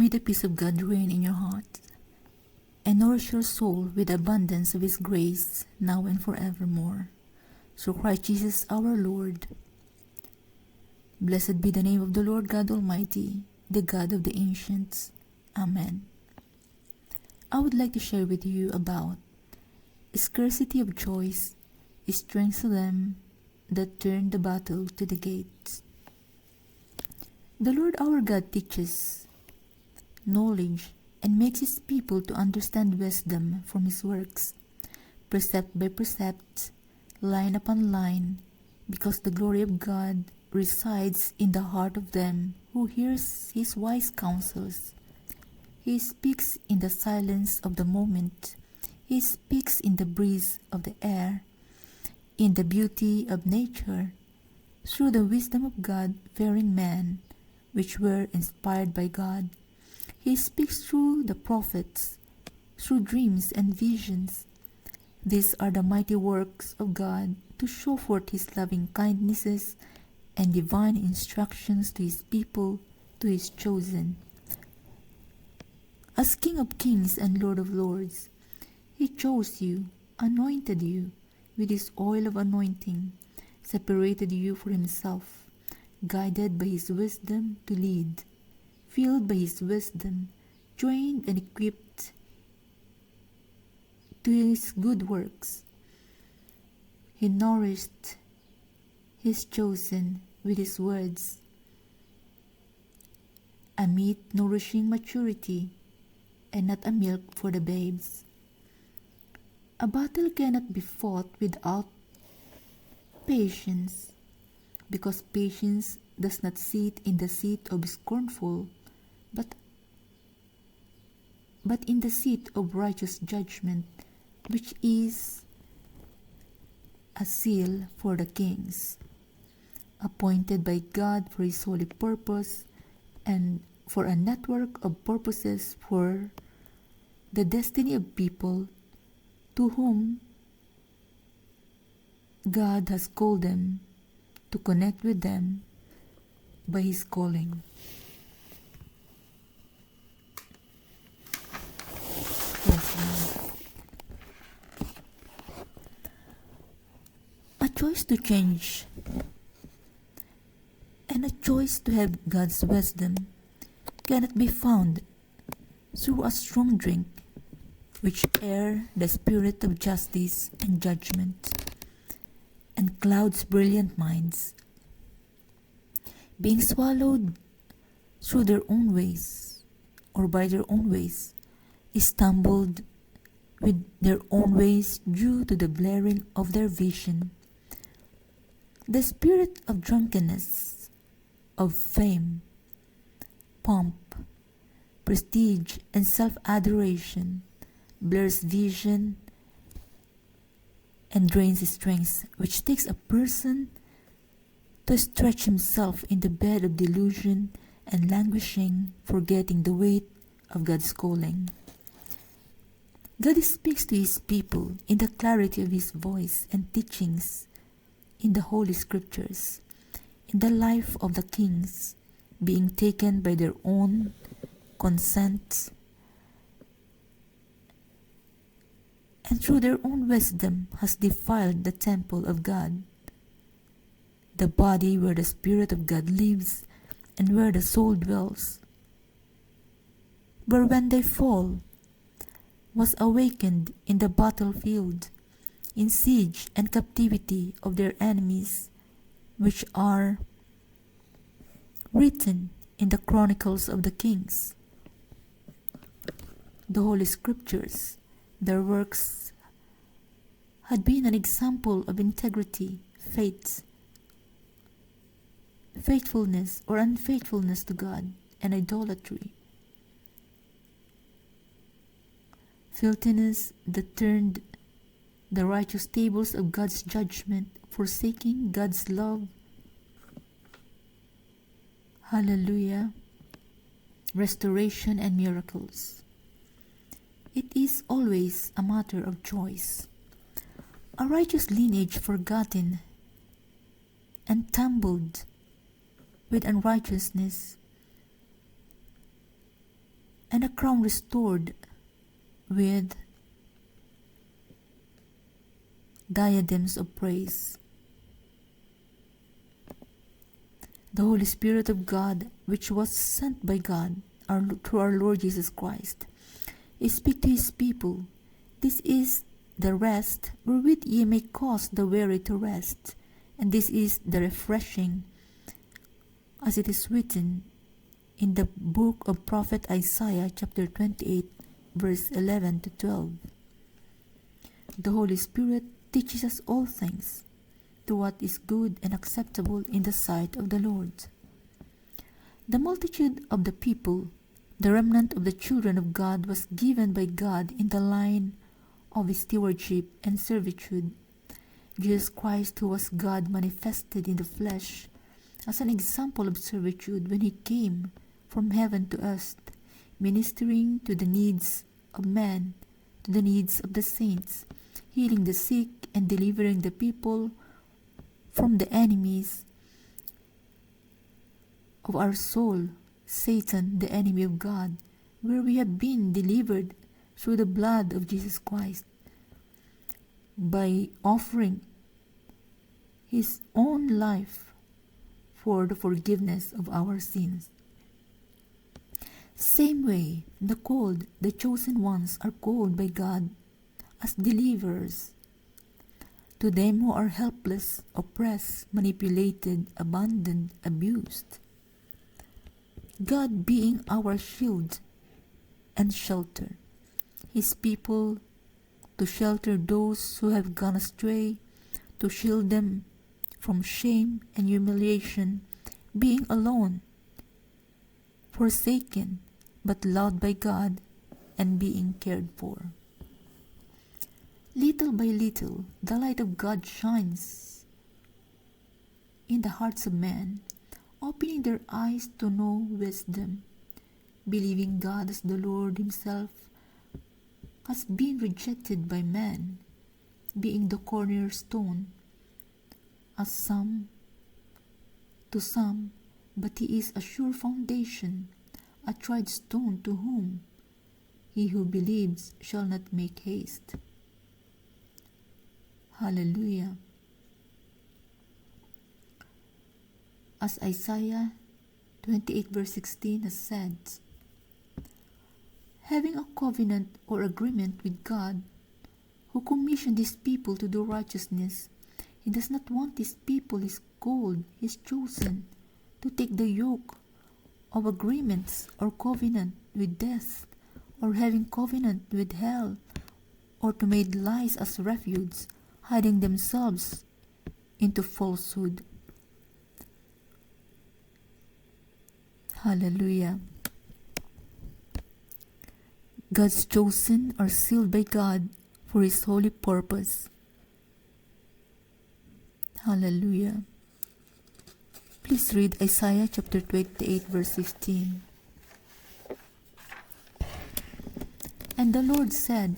May the peace of God reign in your heart, and nourish your soul with the abundance of His grace, now and forevermore. Through Christ Jesus our Lord. Blessed be the name of the Lord God Almighty, the God of the ancients. Amen. I would like to share with you about scarcity of choice is strength to them that turn the battle to the gates. The Lord our God teaches knowledge and makes His people to understand wisdom from His works, precept by precept, line upon line, because the glory of God resides in the heart of them who hears His wise counsels. He speaks in the silence of the moment. He speaks in the breeze of the air, in the beauty of nature, through the wisdom of God-fearing men, which were inspired by God. He speaks through the prophets, through dreams and visions. These are the mighty works of God to show forth His loving kindnesses and divine instructions to His people, to His chosen. As King of kings and Lord of lords, He chose you, anointed you with His oil of anointing, separated you for Himself, guided by His wisdom to lead, filled by His wisdom, trained and equipped to His good works. He nourished His chosen with His words, a meat nourishing maturity, and not a milk for the babes. A battle cannot be fought without patience, because patience does not sit in the seat of scornful, but in the seat of righteous judgment, which is a seal for the kings, appointed by God for His holy purpose and for a network of purposes for the destiny of people to whom God has called them to connect with them by His calling. Yes, Lord. A choice to change and a choice to have God's wisdom cannot be found through a strong drink, which air the spirit of justice and judgment, and clouds brilliant minds, being swallowed through their own ways, or by their own ways, is stumbled with their own ways due to the blaring of their vision. The spirit of drunkenness, of fame, pomp, prestige, and self-adoration blurs vision and drains strength, which takes a person to stretch himself in the bed of delusion and languishing, forgetting the weight of God's calling. God speaks to His people in the clarity of His voice and teachings in the Holy Scriptures, in the life of the kings, being taken by their own consent and through their own wisdom has defiled the temple of God, the body where the Spirit of God lives and where the soul dwells. But when they fall, was awakened in the battlefield, in siege and captivity of their enemies, which are written in the chronicles of the kings. The Holy Scriptures, their works, had been an example of integrity, faith, faithfulness or unfaithfulness to God, and idolatry. Filthiness that turned the righteous tables of God's judgment, forsaking God's love. Hallelujah. Restoration and miracles. It is always a matter of choice. A righteous lineage forgotten and tumbled with unrighteousness and a crown restored with diadems of praise. The Holy Spirit of God, which was sent by God through our Lord Jesus Christ, speak to his people. This is the rest wherewith ye may cause the weary to rest, and this is the refreshing, as it is written in the book of prophet Isaiah chapter 28 verse 11 to 12. The Holy Spirit teaches us all things, to what is good and acceptable in the sight of the Lord. The multitude of the people, the remnant of the children of God, was given by God in the line of stewardship and servitude. Jesus Christ, who was God manifested in the flesh, as an example of servitude when he came from heaven to earth, ministering to the needs of man, to the needs of the saints, healing the sick and delivering the people from the enemies of our soul, Satan, the enemy of God, where we have been delivered through the blood of Jesus Christ by offering his own life for the forgiveness of our sins. Same way, the called, the chosen ones, are called by God as deliverers to them who are helpless, oppressed, manipulated, abandoned, abused. God being our shield and shelter, his people to shelter those who have gone astray, to shield them from shame and humiliation, being alone, forsaken, but loved by God and being cared for. Little by little, the light of God shines in the hearts of men, opening their eyes to know wisdom, believing God as the Lord himself has been rejected by man, being the cornerstone, to some, but he is a sure foundation, a tried stone to whom he who believes shall not make haste. Hallelujah. As Isaiah 28 verse 16 has said, having a covenant or agreement with God, who commissioned his people to do righteousness, he does not want his people, his called, his chosen, to take the yoke of agreements or covenant with death, or having covenant with hell, or to make lies as refuge, hiding themselves into falsehood. Hallelujah. God's chosen are sealed by God for his holy purpose. Hallelujah. Please read Isaiah chapter 28 verse 15. And the Lord said,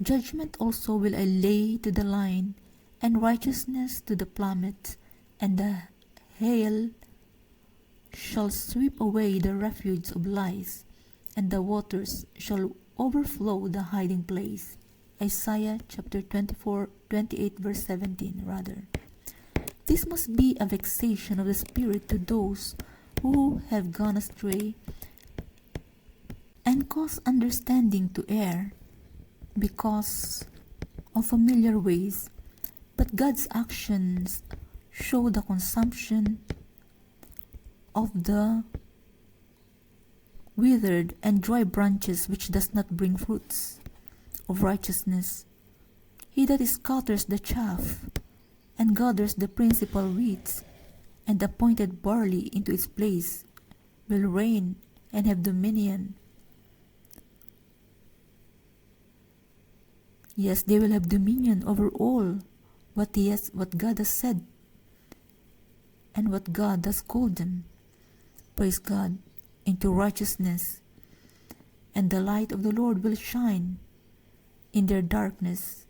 judgment also will I lay to the line, and righteousness to the plummet, and the hail shall sweep away the refuge of lies, and the waters shall overflow the hiding place. Isaiah chapter 28 verse 17 rather. This must be a vexation of the Spirit to those who have gone astray and cause understanding to err because of familiar ways, but God's actions show the consumption of the withered and dry branches which does not bring fruits of righteousness. He that scatters the chaff and gathers the principal weeds and appointed barley into its place will reign and have dominion. Yes, they will have dominion over all what God has said and what God has called them. Praise God, into righteousness, and the light of the Lord will shine in their darkness,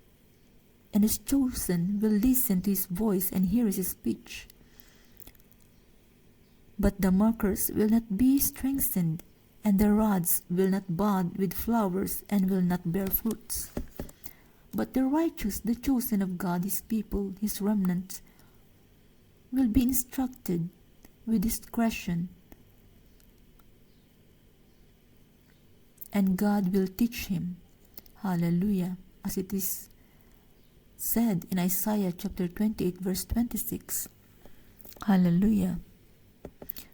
and his chosen will listen to his voice and hear his speech. But the mockers will not be strengthened and the rods will not bud with flowers and will not bear fruits. But the righteous, the chosen of God, his people, his remnant, will be instructed with discretion, and God will teach him. Hallelujah. As it is said in Isaiah chapter 28 verse 26. Hallelujah.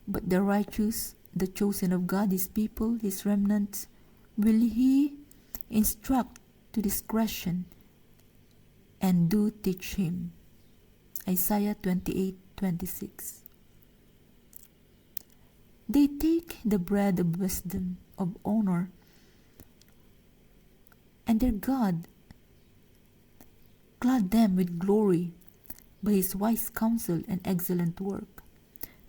But the righteous, the chosen of God, his people, his remnant, will he instruct to discretion and do teach him. Isaiah 28:26. They take the bread of wisdom, of honor, and their God clad them with glory by his wise counsel and excellent work.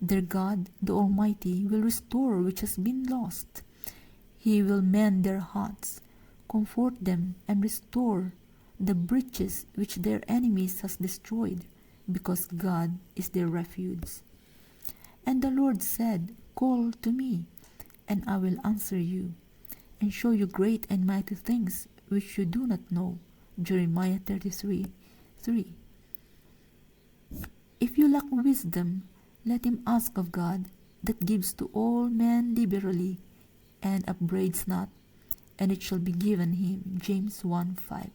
Their God, the Almighty, will restore which has been lost. He will mend their hearts, comfort them, and restore the breaches which their enemies has destroyed, because God is their refuge. And the Lord said, Call to me, and I will answer you, and show you great and mighty things which you do not know. Jeremiah 33:3. If you lack wisdom, let him ask of God, that gives to all men liberally, and upbraids not, and it shall be given him. James 1:5.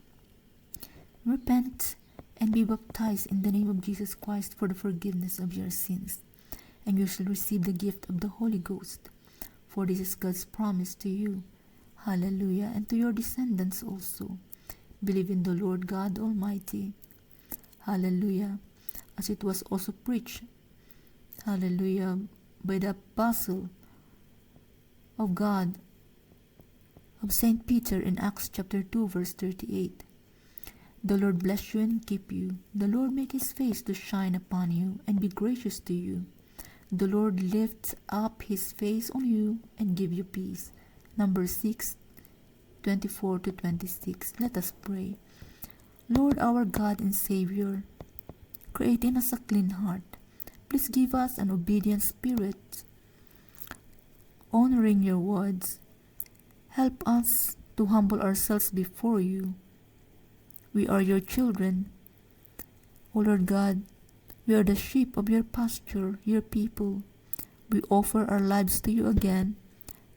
Repent and be baptized in the name of Jesus Christ for the forgiveness of your sins, and you shall receive the gift of the Holy Ghost. For this is God's promise to you. Hallelujah. And to your descendants also. Believe in the Lord God Almighty. Hallelujah. As it was also preached, hallelujah, by the apostle of God, of St. Peter in Acts chapter 2 verse 38. The Lord bless you and keep you. The Lord make his face to shine upon you and be gracious to you. The Lord lift up his face on you and give you peace. Numbers 6:24-26. Let us pray. Lord, our God and Savior, create in us a clean heart. Please give us an obedient spirit, honoring your words. Help us to humble ourselves before you. We are your children. O Lord God, we are the sheep of your pasture, your people. We offer our lives to you again.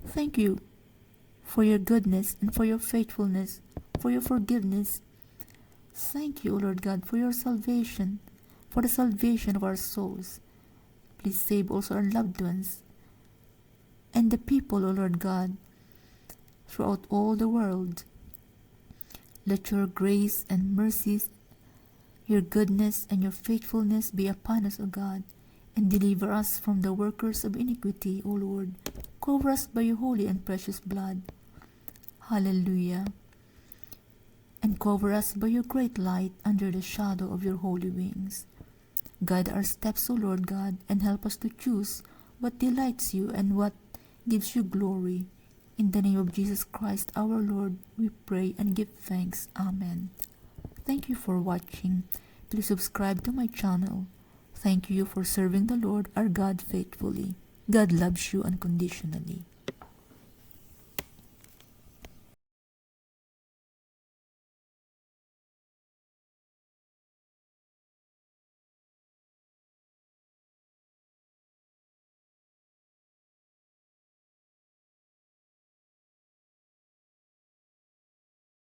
Thank you for your goodness and for your faithfulness, for your forgiveness. Thank you, O Lord God, for your salvation, for the salvation of our souls. Please save also our loved ones and the people, O Lord God, throughout all the world. Let your grace and mercies, your goodness and your faithfulness be upon us, O God, and deliver us from the workers of iniquity, O Lord. Cover us by your holy and precious blood. Hallelujah. And cover us by your great light under the shadow of your holy wings. Guide our steps, O Lord God, and help us to choose what delights you and what gives you glory. In the name of Jesus Christ our Lord, we pray and give thanks. Amen. Thank you for watching. Please subscribe to my channel. Thank you for serving the Lord our God faithfully. God loves you unconditionally.